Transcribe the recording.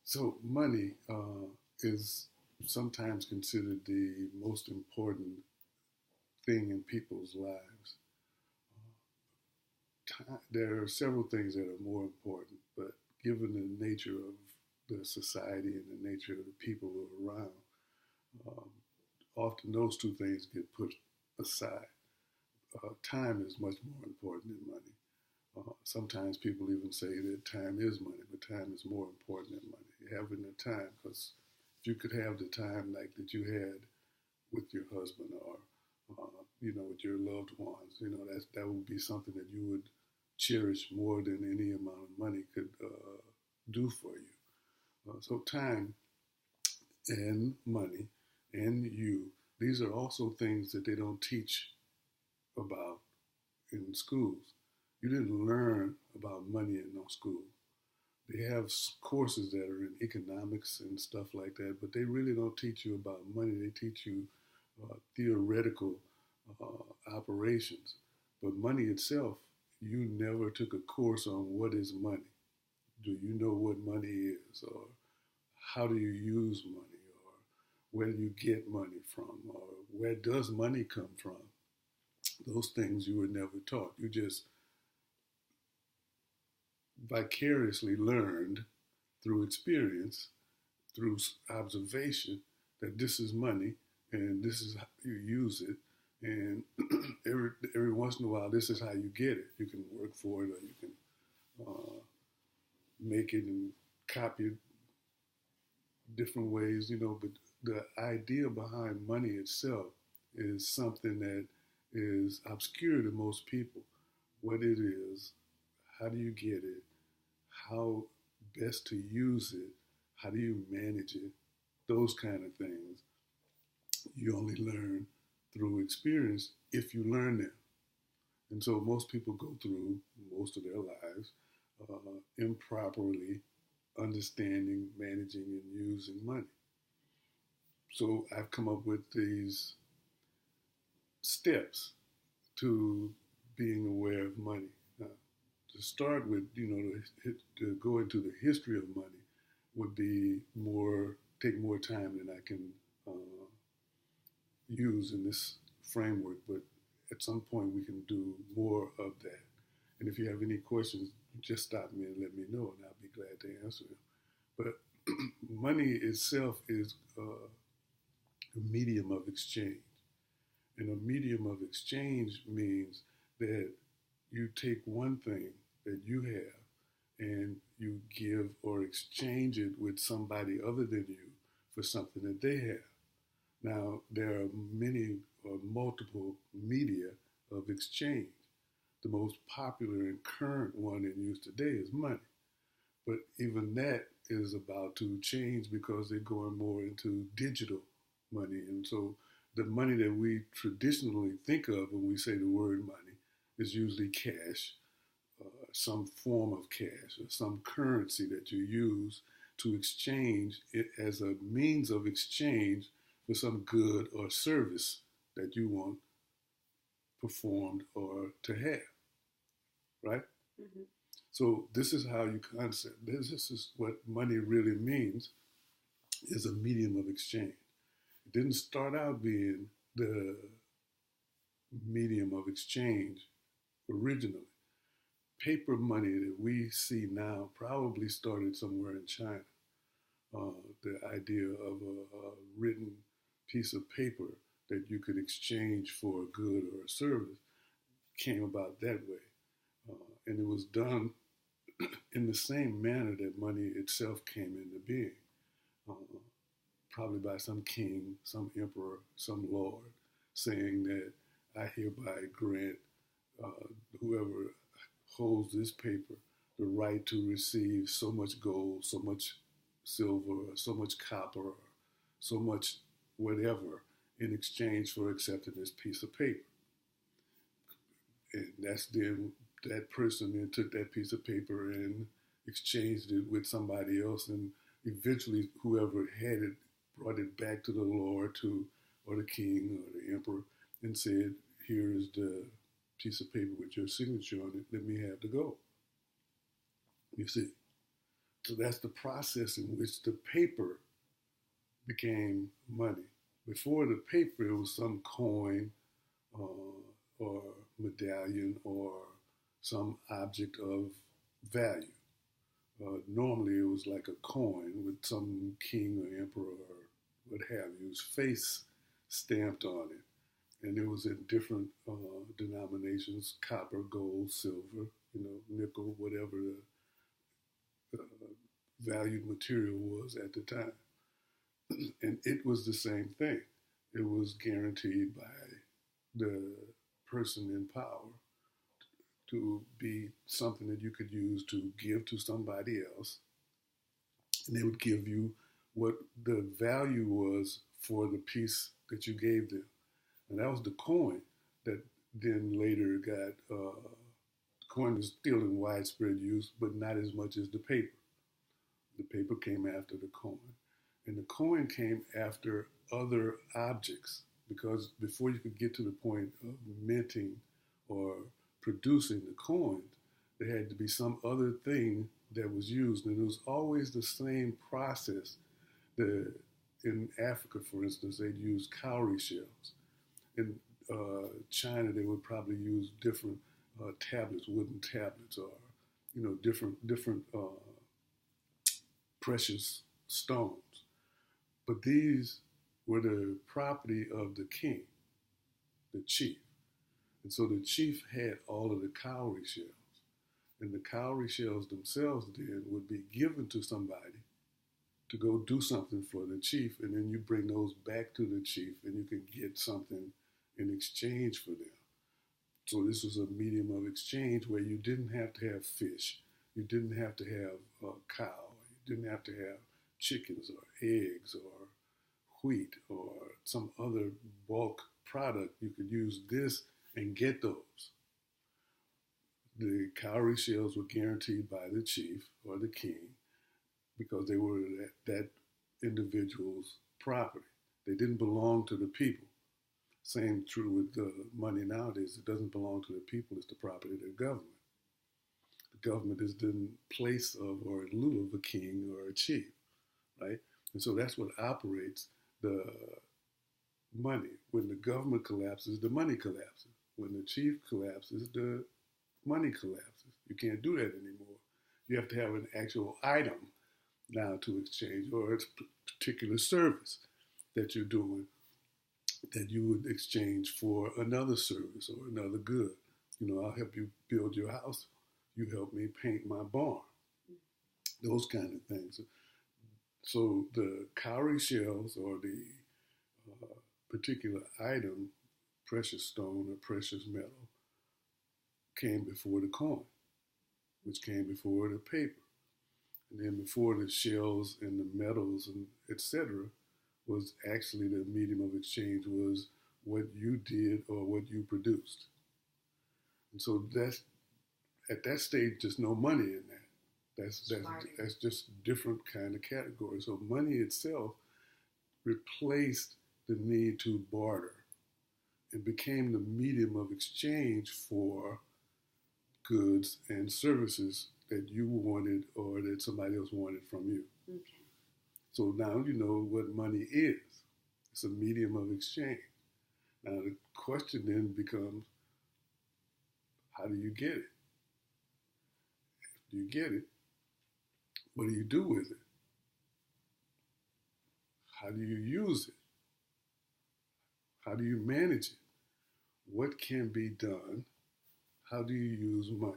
So money is sometimes considered the most important thing in people's lives. There are several things that are more important, but given the nature of the society and the nature of the people who are around, um, often those two things get put aside. Time is much more important than money. Sometimes people even say that time is money, but time is more important than money. Having the time, because if you could have the time like that you had with your husband or with your loved ones, that would be something that you would cherish more than any amount of money could do for you. So time and money and you, these are also things that they don't teach about in schools. You didn't learn about money in no school. They have courses that are in economics and stuff like that, but they really don't teach you about money. They teach you theoretical operations. But money itself, you never took a course on what is money. Do you know what money is? Or how do you use money? Or where do you get money from? Or where does money come from? Those things you were never taught. You just vicariously learned through experience, through observation, that this is money and this is how you use it. And every once in a while, this is how you get it. You can work for it, or you can make it and copy it different ways, But the idea behind money itself is something that is obscure to most people. What it is, how do you get it, how best to use it, how do you manage it, those kind of things. You only learn through experience if you learn them. And so most people go through most of their lives improperly understanding, managing, and using money. So I've come up with these steps to being aware of money. To start with, to go into the history of money would be take more time than I can use in this framework, but at some point we can do more of that. And if you have any questions, just stop me and let me know, and I'll be glad to answer them. But money itself is a medium of exchange. And a medium of exchange means that you take one thing that you have and you give or exchange it with somebody other than you for something that they have. Now, there are many or multiple media of exchange. The most popular and current one in use today is money. But even that is about to change because they're going more into digital money. And so the money that we traditionally think of when we say the word money is usually cash, some form of cash, or some currency that you use to exchange it as a means of exchange for some good or service that you want performed or to have, right? Mm-hmm. So this is how you concept. This is what money really means, is a medium of exchange. It didn't start out being the medium of exchange originally. Paper money that we see now probably started somewhere in China. The idea of a written piece of paper that you could exchange for a good or a service came about that way. And it was done in the same manner that money itself came into being, probably by some king, some emperor, some lord, saying that I hereby grant whoever holds this paper the right to receive so much gold, so much silver, so much copper, so much whatever in exchange for accepting this piece of paper. And that's then that person then took that piece of paper and exchanged it with somebody else, and eventually whoever had it brought it back to the Lord or the king or the emperor and said, here is the piece of paper with your signature on it, let me have the gold. You see, So that's the process in which the paper became money. Before the paper, it was some coin or medallion or some object of value. Normally, it was like a coin with some king or emperor or what have you, his face stamped on it. And it was in different denominations: copper, gold, silver, nickel, whatever the valued material was at the time. And it was the same thing. It was guaranteed by the person in power to be something that you could use to give to somebody else. And they would give you what the value was for the piece that you gave them. And that was the coin that then later got, coin is still in widespread use, but not as much as the paper. The paper came after the coin. And the coin came after other objects, because before you could get to the point of minting or producing the coins, there had to be some other thing that was used. And it was always the same process. In Africa, for instance, they'd use cowrie shells. In China, they would probably use different tablets, wooden tablets, or different precious stones. But these were the property of the king, the chief. And so the chief had all of the cowrie shells. And the cowrie shells themselves then would be given to somebody to go do something for the chief, and then you bring those back to the chief and you can get something in exchange for them. So this was a medium of exchange where you didn't have to have fish, you didn't have to have a cow, you didn't have to have chickens or eggs or wheat or some other bulk product. You could use this and get those. The cowrie shells were guaranteed by the chief or the king because they were that individual's property. They didn't belong to the people. Same true with the money nowadays. It doesn't belong to the people. It's the property of the government. The government is in place of or in lieu of a king or a chief, right? And so that's what operates the money. When the government collapses, the money collapses. When the chief collapses, the money collapses. You can't do that anymore. You have to have an actual item now to exchange, or a particular service that you're doing that you would exchange for another service or another good. I'll help you build your house. You help me paint my barn. Those kind of things. So the cowrie shells or the particular item, precious stone or precious metal, came before the coin, which came before the paper. And then before the shells and the metals and etc. was actually the medium of exchange was what you did or what you produced. And so that's, at that stage, there's no money in that. That's just different kind of category. So money itself replaced the need to barter and became the medium of exchange for goods and services that you wanted or that somebody else wanted from you. Okay. So now you know what money is. It's a medium of exchange. Now the question then becomes, how do you get it? If you get it, what do you do with it? How do you use it? How do you manage it? What can be done? How do you use money?